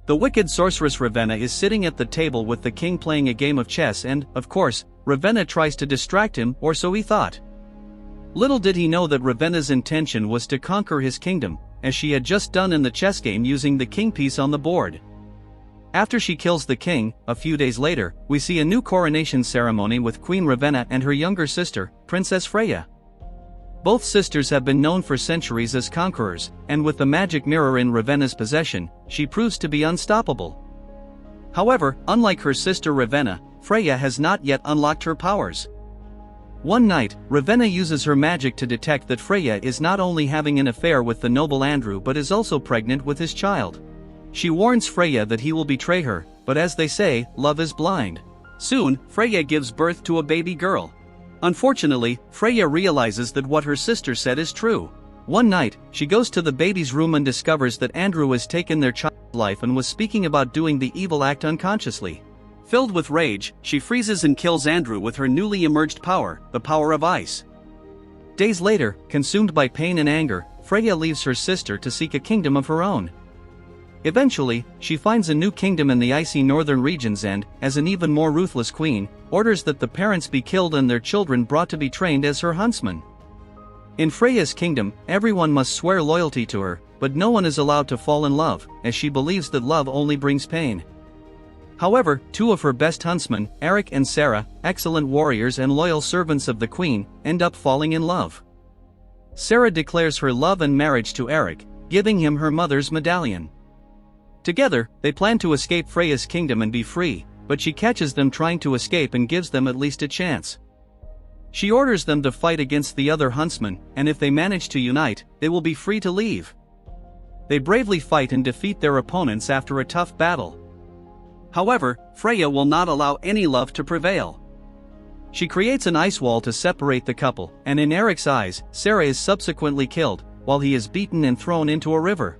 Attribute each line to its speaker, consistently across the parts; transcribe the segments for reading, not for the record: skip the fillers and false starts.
Speaker 1: The wicked sorceress Ravenna is sitting at the table with the king playing a game of chess and, of course, Ravenna tries to distract him, or so he thought. Little did he know that Ravenna's intention was to conquer his kingdom, as she had just done in the chess game using the king piece on the board. After she kills the king, a few days later, we see a new coronation ceremony with Queen Ravenna and her younger sister, Princess Freya. Both sisters have been known for centuries as conquerors, and with the magic mirror in Ravenna's possession, she proves to be unstoppable. However, unlike her sister Ravenna, Freya has not yet unlocked her powers. One night, Ravenna uses her magic to detect that Freya is not only having an affair with the noble Andrew but is also pregnant with his child. She warns Freya that he will betray her, but as they say, love is blind. Soon, Freya gives birth to a baby girl. Unfortunately, Freya realizes that what her sister said is true. One night, she goes to the baby's room and discovers that Andrew has taken their child's life and was speaking about doing the evil act unconsciously. Filled with rage, she freezes and kills Andrew with her newly emerged power, the power of ice. Days later, consumed by pain and anger, Freya leaves her sister to seek a kingdom of her own. Eventually, she finds a new kingdom in the icy northern regions and, as an even more ruthless queen, orders that the parents be killed and their children brought to be trained as her huntsmen. In Freya's kingdom, everyone must swear loyalty to her, but no one is allowed to fall in love, as she believes that love only brings pain. However, two of her best huntsmen, Eric and Sarah, excellent warriors and loyal servants of the queen, end up falling in love. Sarah declares her love and marriage to Eric, giving him her mother's medallion. Together, they plan to escape Freya's kingdom and be free, but she catches them trying to escape and gives them at least a chance. She orders them to fight against the other huntsmen, and if they manage to unite, they will be free to leave. They bravely fight and defeat their opponents after a tough battle. However, Freya will not allow any love to prevail. She creates an ice wall to separate the couple, and in Eric's eyes, Sarah is subsequently killed, while he is beaten and thrown into a river.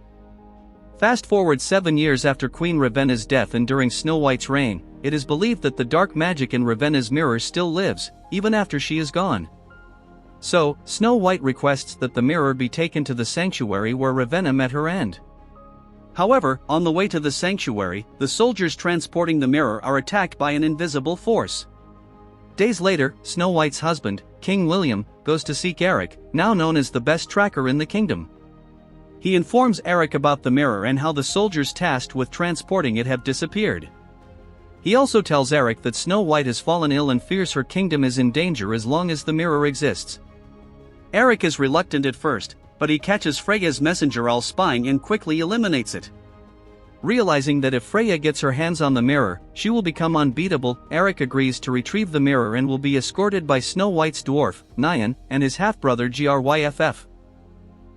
Speaker 1: Fast forward 7 years after Queen Ravenna's death and during Snow White's reign, it is believed that the dark magic in Ravenna's mirror still lives, even after she is gone. So, Snow White requests that the mirror be taken to the sanctuary where Ravenna met her end. However, on the way to the sanctuary, the soldiers transporting the mirror are attacked by an invisible force. Days later, Snow White's husband, King William, goes to seek Eric, now known as the best tracker in the kingdom. He informs Eric about the mirror and how the soldiers tasked with transporting it have disappeared. He also tells Eric that Snow White has fallen ill and fears her kingdom is in danger as long as the mirror exists. Eric is reluctant at first, but he catches Freya's messenger all spying and quickly eliminates it. Realizing that if Freya gets her hands on the mirror, she will become unbeatable, Eric agrees to retrieve the mirror and will be escorted by Snow White's dwarf, Nyan, and his half-brother Gryff.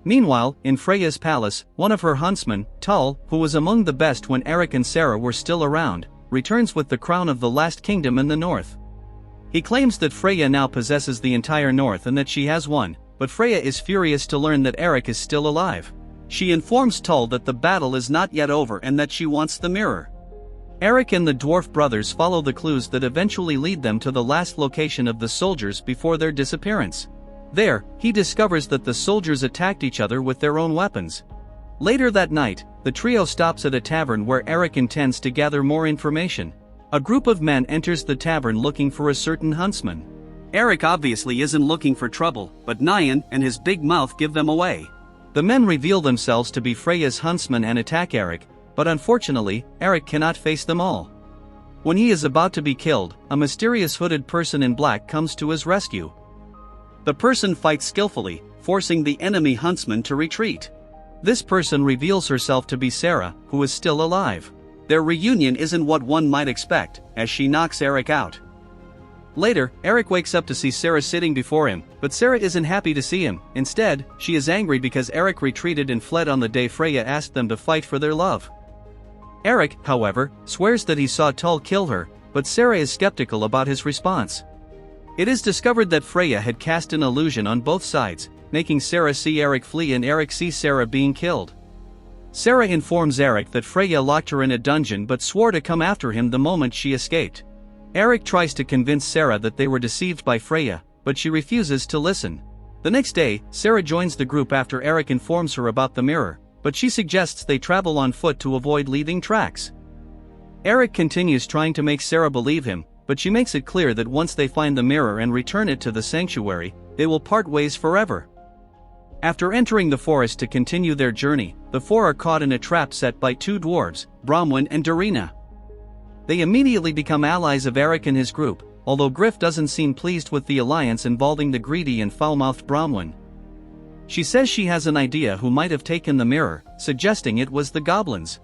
Speaker 1: Meanwhile, in Freya's palace, one of her huntsmen, Tull, who was among the best when Eric and Sarah were still around, returns with the crown of the last kingdom in the north. He claims that Freya now possesses the entire north and that she has won, but Freya is furious to learn that Eric is still alive. She informs Tull that the battle is not yet over and that she wants the mirror. Eric and the dwarf brothers follow the clues that eventually lead them to the last location of the soldiers before their disappearance. There, he discovers that the soldiers attacked each other with their own weapons. Later that night, the trio stops at a tavern where Eric intends to gather more information. A group of men enters the tavern looking for a certain huntsman. Eric obviously isn't looking for trouble, but Nyan and his big mouth give them away. The men reveal themselves to be Freya's huntsmen and attack Eric, but unfortunately, Eric cannot face them all. When he is about to be killed, a mysterious hooded person in black comes to his rescue. The person fights skillfully, forcing the enemy huntsman to retreat. This person reveals herself to be Sarah, who is still alive. Their reunion isn't what one might expect, as she knocks Eric out. Later, Eric wakes up to see Sarah sitting before him, but Sarah isn't happy to see him. Instead, she is angry because Eric retreated and fled on the day Freya asked them to fight for their love. Eric, however, swears that he saw Tull kill her, but Sarah is skeptical about his response. It is discovered that Freya had cast an illusion on both sides, making Sarah see Eric flee and Eric see Sarah being killed. Sarah informs Eric that Freya locked her in a dungeon but swore to come after him the moment she escaped. Eric tries to convince Sarah that they were deceived by Freya, but she refuses to listen. The next day, Sarah joins the group after Eric informs her about the mirror, but she suggests they travel on foot to avoid leaving tracks. Eric continues trying to make Sarah believe him, but she makes it clear that once they find the mirror and return it to the sanctuary, they will part ways forever. After entering the forest to continue their journey, the four are caught in a trap set by two dwarves, Bromwyn and Dorina. They immediately become allies of Eric and his group, although Griff doesn't seem pleased with the alliance involving the greedy and foul-mouthed Bromwyn. She says she has an idea who might have taken the mirror, suggesting it was the goblins.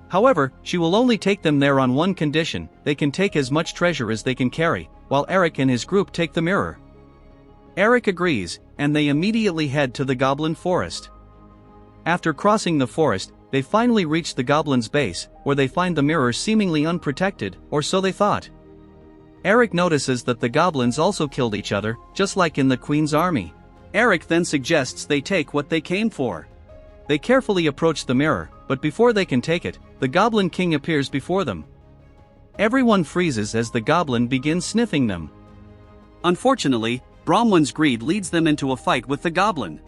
Speaker 1: However, she will only take them there on one condition: they can take as much treasure as they can carry, while Eric and his group take the mirror. Eric agrees, and they immediately head to the goblin forest. After crossing the forest, they finally reach the goblin's base, where they find the mirror seemingly unprotected, or so they thought. Eric notices that the goblins also killed each other, just like in the Queen's army. Eric then suggests they take what they came for. They carefully approach the mirror, but before they can take it, the Goblin King appears before them. Everyone freezes as the goblin begins sniffing them. Unfortunately, Bromwyn's greed leads them into a fight with the goblin.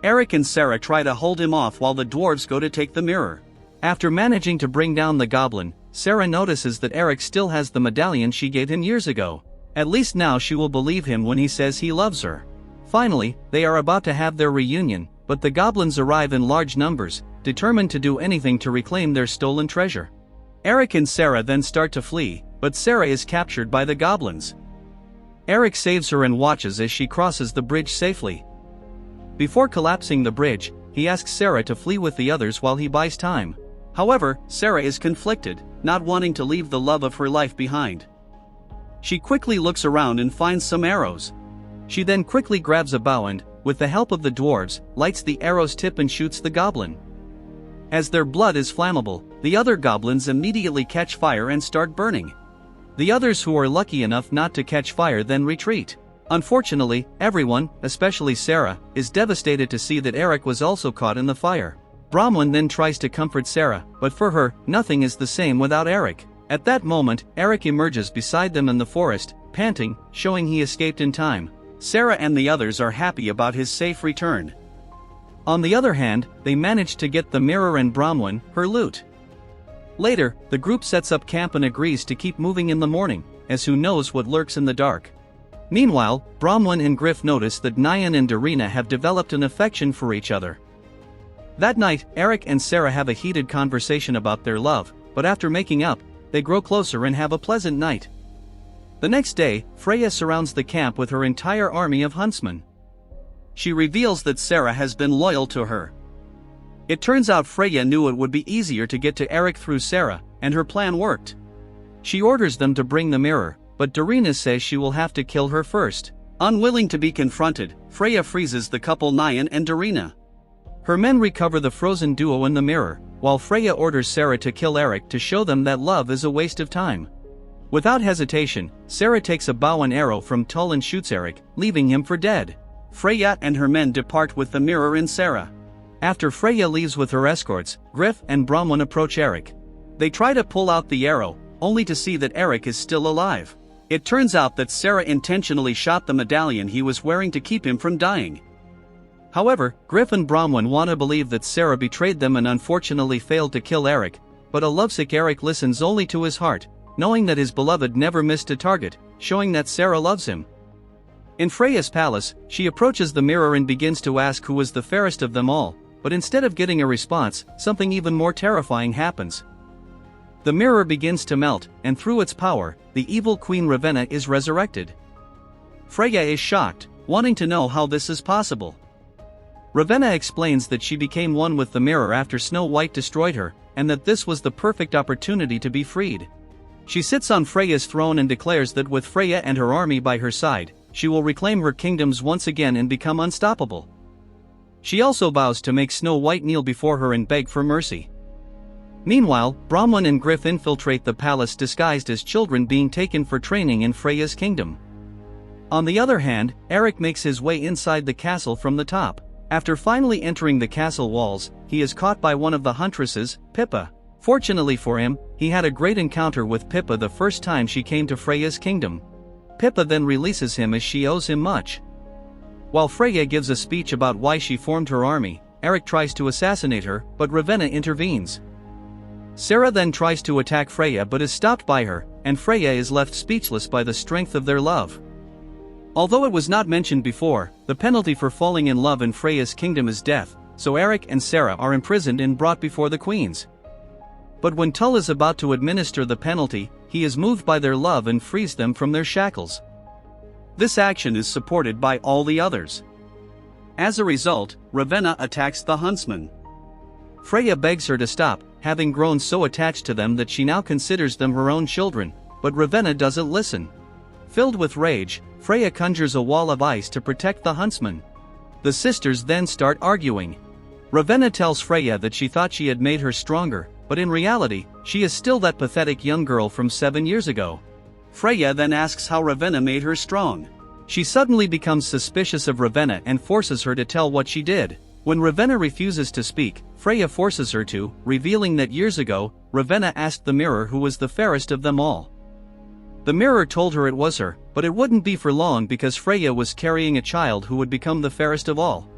Speaker 1: Eric and Sarah try to hold him off while the dwarves go to take the mirror. After managing to bring down the goblin, Sarah notices that Eric still has the medallion she gave him years ago. At least now she will believe him when he says he loves her. Finally, they are about to have their reunion, but the goblins arrive in large numbers, determined to do anything to reclaim their stolen treasure. Eric and Sarah then start to flee, but Sarah is captured by the goblins. Eric saves her and watches as she crosses the bridge safely. Before collapsing the bridge, he asks Sarah to flee with the others while he buys time. However, Sarah is conflicted, not wanting to leave the love of her life behind. She quickly looks around and finds some arrows. She then quickly grabs a bow and, with the help of the dwarves, lights the arrow's tip and shoots the goblin. As their blood is flammable, the other goblins immediately catch fire and start burning. The others who are lucky enough not to catch fire then retreat. Unfortunately, everyone, especially Sarah, is devastated to see that Eric was also caught in the fire. Bromwyn then tries to comfort Sarah, but for her, nothing is the same without Eric. At that moment, Eric emerges beside them in the forest, panting, showing he escaped in time. Sarah and the others are happy about his safe return. On the other hand, they manage to get the mirror and Bromwyn, her loot. Later, the group sets up camp and agrees to keep moving in the morning, as who knows what lurks in the dark. Meanwhile, Bromwyn and Griff notice that Nyan and Dorina have developed an affection for each other. That night, Eric and Sarah have a heated conversation about their love, but after making up, they grow closer and have a pleasant night. The next day, Freya surrounds the camp with her entire army of huntsmen. She reveals that Sarah has been loyal to her. It turns out Freya knew it would be easier to get to Eric through Sarah, and her plan worked. She orders them to bring the mirror, but Dorina says she will have to kill her first. Unwilling to be confronted, Freya freezes the couple Nyan and Dorina. Her men recover the frozen duo in the mirror, while Freya orders Sarah to kill Eric to show them that love is a waste of time. Without hesitation, Sarah takes a bow and arrow from Tull and shoots Eric, leaving him for dead. Freya and her men depart with the mirror in Sarah. After Freya leaves with her escorts, Griff and Bromwyn approach Eric. They try to pull out the arrow, only to see that Eric is still alive. It turns out that Sarah intentionally shot the medallion he was wearing to keep him from dying. However, Griff and Bromwyn want to believe that Sarah betrayed them and unfortunately failed to kill Eric, but a lovesick Eric listens only to his heart, knowing that his beloved never missed a target, showing that Sarah loves him. In Freya's palace, she approaches the mirror and begins to ask who was the fairest of them all, but instead of getting a response, something even more terrifying happens. The mirror begins to melt, and through its power, the evil Queen Ravenna is resurrected. Freya is shocked, wanting to know how this is possible. Ravenna explains that she became one with the mirror after Snow White destroyed her, and that this was the perfect opportunity to be freed. She sits on Freya's throne and declares that with Freya and her army by her side, she will reclaim her kingdoms once again and become unstoppable. She also vows to make Snow White kneel before her and beg for mercy. Meanwhile, Bromwyn and Griff infiltrate the palace disguised as children being taken for training in Freya's kingdom. On the other hand, Eric makes his way inside the castle from the top. After finally entering the castle walls, he is caught by one of the huntresses, Pippa. Fortunately for him, he had a great encounter with Pippa the first time she came to Freya's kingdom. Pippa then releases him as she owes him much. While Freya gives a speech about why she formed her army, Eric tries to assassinate her, but Ravenna intervenes. Sarah then tries to attack Freya but is stopped by her, and Freya is left speechless by the strength of their love. Although it was not mentioned before, the penalty for falling in love in Freya's kingdom is death, so Eric and Sarah are imprisoned and brought before the queens. But when Tull is about to administer the penalty, he is moved by their love and frees them from their shackles. This action is supported by all the others. As a result, Ravenna attacks the Huntsmen. Freya begs her to stop, having grown so attached to them that she now considers them her own children, but Ravenna doesn't listen. Filled with rage, Freya conjures a wall of ice to protect the Huntsmen. The sisters then start arguing. Ravenna tells Freya that she thought she had made her stronger, but in reality, she is still that pathetic young girl from 7 years ago. Freya then asks how Ravenna made her strong. She suddenly becomes suspicious of Ravenna and forces her to tell what she did. When Ravenna refuses to speak, Freya forces her to, revealing that years ago, Ravenna asked the mirror who was the fairest of them all. The mirror told her it was her, but it wouldn't be for long because Freya was carrying a child who would become the fairest of all.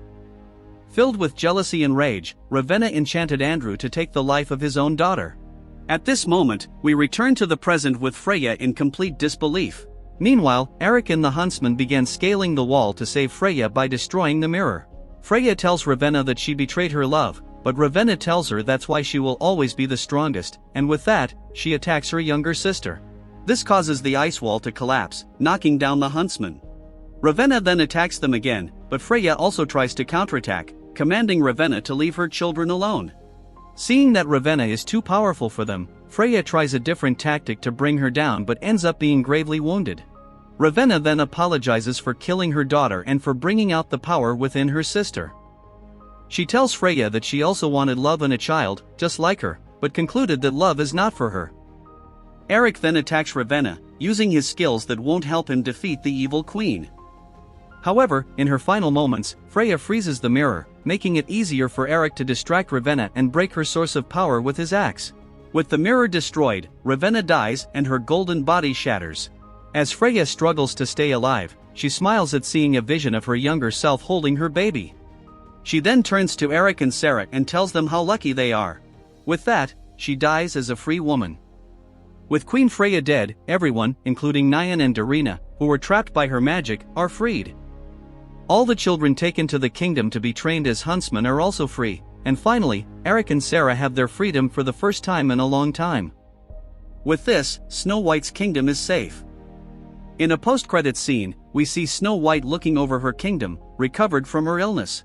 Speaker 1: Filled with jealousy and rage, Ravenna enchanted Andrew to take the life of his own daughter. At this moment, we return to the present with Freya in complete disbelief. Meanwhile, Eric and the Huntsmen began scaling the wall to save Freya by destroying the mirror. Freya tells Ravenna that she betrayed her love, but Ravenna tells her that's why she will always be the strongest, and with that, she attacks her younger sister. This causes the ice wall to collapse, knocking down the Huntsmen. Ravenna then attacks them again, but Freya also tries to counterattack, commanding Ravenna to leave her children alone. Seeing that Ravenna is too powerful for them, Freya tries a different tactic to bring her down but ends up being gravely wounded. Ravenna then apologizes for killing her daughter and for bringing out the power within her sister. She tells Freya that she also wanted love and a child, just like her, but concluded that love is not for her. Eric then attacks Ravenna, using his skills that won't help him defeat the evil queen. However, in her final moments, Freya freezes the mirror, making it easier for Eric to distract Ravenna and break her source of power with his axe. With the mirror destroyed, Ravenna dies and her golden body shatters. As Freya struggles to stay alive, she smiles at seeing a vision of her younger self holding her baby. She then turns to Eric and Sarah and tells them how lucky they are. With that, she dies as a free woman. With Queen Freya dead, everyone, including Nyan and Darina, who were trapped by her magic, are freed. All the children taken to the kingdom to be trained as huntsmen are also free, and finally, Eric and Sarah have their freedom for the first time in a long time. With this, Snow White's kingdom is safe. In a post-credits scene, we see Snow White looking over her kingdom, recovered from her illness.